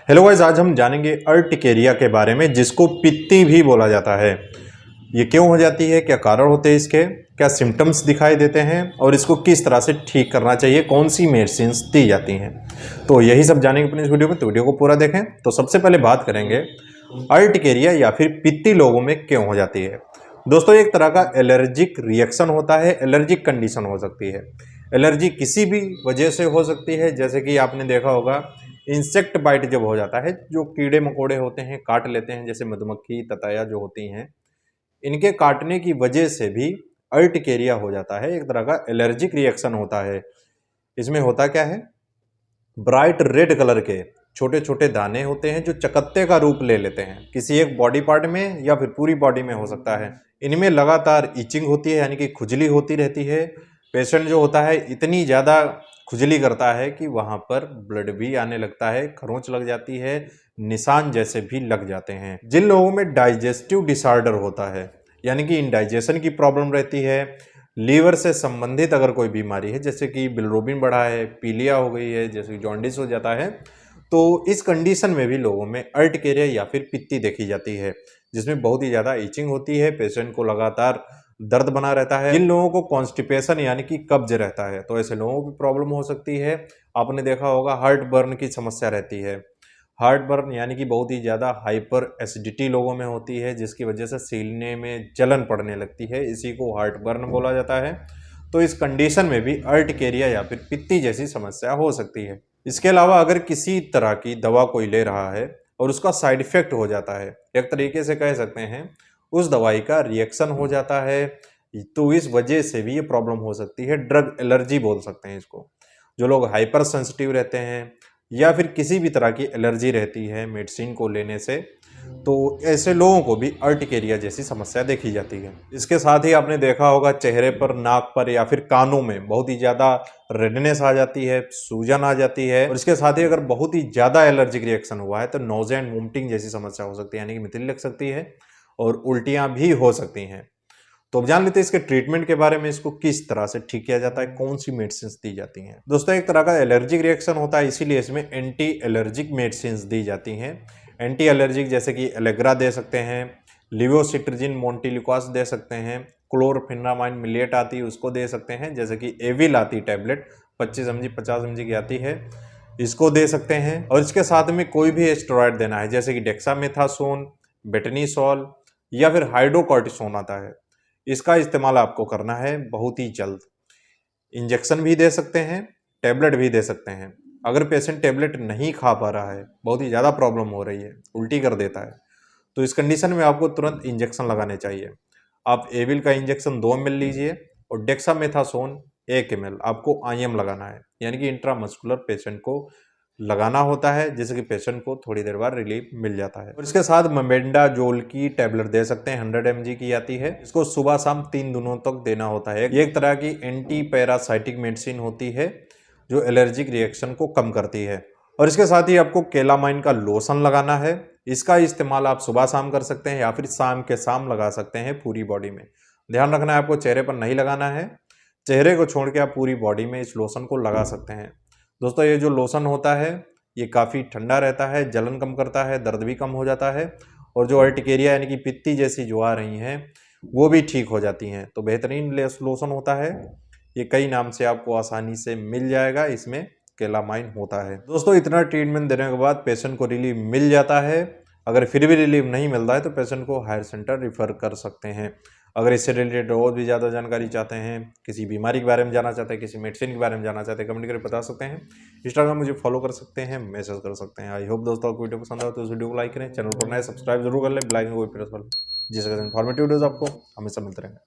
Hello guys, आज हम जानेंगे अर्टिकेरिया के बारे में, जिसको पित्ती भी बोला जाता है। ये क्यों हो जाती है, क्या कारण होते हैं इसके, क्या सिम्टम्स दिखाई देते हैं और इसको किस तरह से ठीक करना चाहिए, कौन सी मेडिसिन्स दी जाती हैं। तो यही सब जानेंगे अपने इस वीडियो में, तो वीडियो को पूरा देखें। तो सबसे पहले बात करेंगे अर्टिकेरिया या फिर पित्ती लोगों में क्यों हो जाती है। दोस्तों, एक तरह का एलर्जिक रिएक्शन होता है, एलर्जिक कंडीशन हो सकती है। एलर्जी किसी भी वजह से हो सकती है, जैसे कि आपने देखा होगा इंसेक्ट बाइट जब हो जाता है, जो कीड़े मकोड़े होते हैं काट लेते हैं, जैसे मधुमक्खी तताया जो होती हैं, इनके काटने की वजह से भी अर्टिकेरिया हो जाता है। एक तरह का एलर्जिक रिएक्शन होता है। इसमें होता क्या है, ब्राइट रेड कलर के छोटे छोटे दाने होते हैं जो चकत्ते का रूप ले लेते हैं, किसी एक बॉडी पार्ट में या फिर पूरी बॉडी में हो सकता है। इनमें लगातार इचिंग होती है, यानी कि खुजली होती रहती है। पेशेंट जो होता है इतनी ज़्यादा खुजली करता है कि वहाँ पर ब्लड भी आने लगता है, खरोंच लग जाती है, निशान जैसे भी लग जाते हैं। जिन लोगों में डाइजेस्टिव डिसऑर्डर होता है, यानी कि इंडाइजेशन की प्रॉब्लम रहती है, लीवर से संबंधित अगर कोई बीमारी है, जैसे कि बिलिरुबिन बढ़ा है, पीलिया हो गई है, जैसे कि जॉन्डिस हो जाता है, तो इस कंडीशन में भी लोगों में अर्टिकेरिया या फिर पित्ती देखी जाती है, जिसमें बहुत ही ज़्यादा इचिंग होती है, पेशेंट को लगातार दर्द बना रहता है। जिन लोगों को कॉन्स्टिपेशन यानी कि कब्ज रहता है, तो ऐसे लोगों की प्रॉब्लम हो सकती है। आपने देखा होगा हार्ट बर्न की समस्या रहती है। हार्ट बर्न यानी कि बहुत ही ज़्यादा हाइपर एसिडिटी लोगों में होती है, जिसकी वजह से सीने में जलन पड़ने लगती है, इसी को हार्ट बर्न बोला जाता है। तो इस कंडीशन में भी अर्टिकेरिया या फिर पित्ती जैसी समस्या हो सकती है। इसके अलावा अगर किसी तरह की दवा कोई ले रहा है और उसका साइड इफेक्ट हो जाता है, एक तरीके से कह सकते हैं उस दवाई का रिएक्शन हो जाता है, तो इस वजह से भी ये प्रॉब्लम हो सकती है। ड्रग एलर्जी बोल सकते हैं इसको। जो लोग हाइपर सेंसिटिव रहते हैं या फिर किसी भी तरह की एलर्जी रहती है मेडिसिन को लेने से, तो ऐसे लोगों को भी अर्टिकेरिया जैसी समस्या देखी जाती है। इसके साथ ही आपने देखा होगा चेहरे पर, नाक पर या फिर कानों में बहुत ही ज़्यादा रेडनेस आ जाती है, सूजन आ जाती है। और इसके साथ ही अगर बहुत ही ज़्यादा एलर्जिक रिएक्शन हुआ है तो नोज़िया एंड वोमिटिंग जैसी समस्या हो सकती है, यानी कि मितली लग सकती है और उल्टियाँ भी हो सकती हैं। तो अब जान लेते हैं इसके ट्रीटमेंट के बारे में, इसको किस तरह से ठीक किया जाता है, कौन सी मेडिसिन दी जाती हैं। दोस्तों, एक तरह का एलर्जिक रिएक्शन होता है, इसीलिए इसमें एंटी एलर्जिक मेडिसिन दी जाती हैं। एंटी एलर्जिक जैसे कि एलेग्रा दे सकते हैं, लिवोसिट्रिजिन मोंटेलिकोस दे सकते हैं, क्लोरफेनामाइन मिलिएट आती है उसको दे सकते हैं, जैसे कि एविल आती टैबलेट 25 mg 50 mg की आती है, इसको दे सकते हैं। और इसके साथ में कोई भी स्टेरॉयड देना है, जैसे कि डेक्सामेथासोन, बेटनीसोल या फिर हाइड्रोकॉर्टिसोन आता है, इसका इस्तेमाल आपको करना है बहुत ही जल्द। इंजेक्शन भी दे सकते हैं, टैबलेट भी दे सकते हैं। अगर पेशेंट टैबलेट नहीं खा पा रहा है, बहुत ही ज़्यादा प्रॉब्लम हो रही है, उल्टी कर देता है, तो इस कंडीशन में आपको तुरंत इंजेक्शन लगाने चाहिए। आप एविल का इंजेक्शन 2 ml लीजिए और डेक्सामेथासोन 1 ml आपको IM लगाना है, यानी कि इंट्रामस्कुलर पेशेंट को लगाना होता है, जिससे कि पेशेंट को थोड़ी देर बाद रिलीफ मिल जाता है। और इसके साथ मेबेंडाजोल की टैबलेट दे सकते हैं, 100 mg की आती है, इसको सुबह शाम 3 दिनों तक देना होता है। ये एक तरह की एंटी पैरासाइटिक मेडिसिन होती है जो एलर्जिक रिएक्शन को कम करती है। और इसके साथ ही आपको केलामाइन का लोशन लगाना है, इसका इस्तेमाल आप सुबह शाम कर सकते हैं या फिर शाम के शाम लगा सकते हैं पूरी बॉडी में। ध्यान रखना है आपको चेहरे पर नहीं लगाना है, चेहरे को छोड़ के आप पूरी बॉडी में इस लोशन को लगा सकते हैं। दोस्तों, ये जो लोशन होता है ये काफ़ी ठंडा रहता है, जलन कम करता है, दर्द भी कम हो जाता है, और जो अर्टिकेरिया यानी कि पित्ती जैसी जो आ रही हैं वो भी ठीक हो जाती हैं। तो बेहतरीन लोशन होता है, ये कई नाम से आपको आसानी से मिल जाएगा, इसमें केलामाइन होता है। दोस्तों, इतना ट्रीटमेंट देने के बाद पेशेंट को रिलीफ मिल जाता है। अगर फिर भी रिलीफ नहीं मिलता है तो पेशेंट को हायर सेंटर रिफ़र कर सकते हैं। अगर इससे रिलेटेड और भी ज़्यादा जानकारी चाहते हैं, किसी बीमारी के बारे में जानना चाहते हैं, किसी मेडिसिन के बारे में जानना चाहते हैं, कमेंट करके बता सकते हैं। इंस्टाग्राम मुझे फॉलो कर सकते हैं, मैसेज कर सकते हैं। आई होप दोस्तों आपको वीडियो पसंद आए तो इस वीडियो को लाइक करें, चैनल पर नए सब्सक्राइब जरूर कर लें, बेल आइकन को भी प्रेस कर लें, जिससे इन्फॉर्मेटिव वीडियोज़ आपको हमेशा मिलते रहेंगे।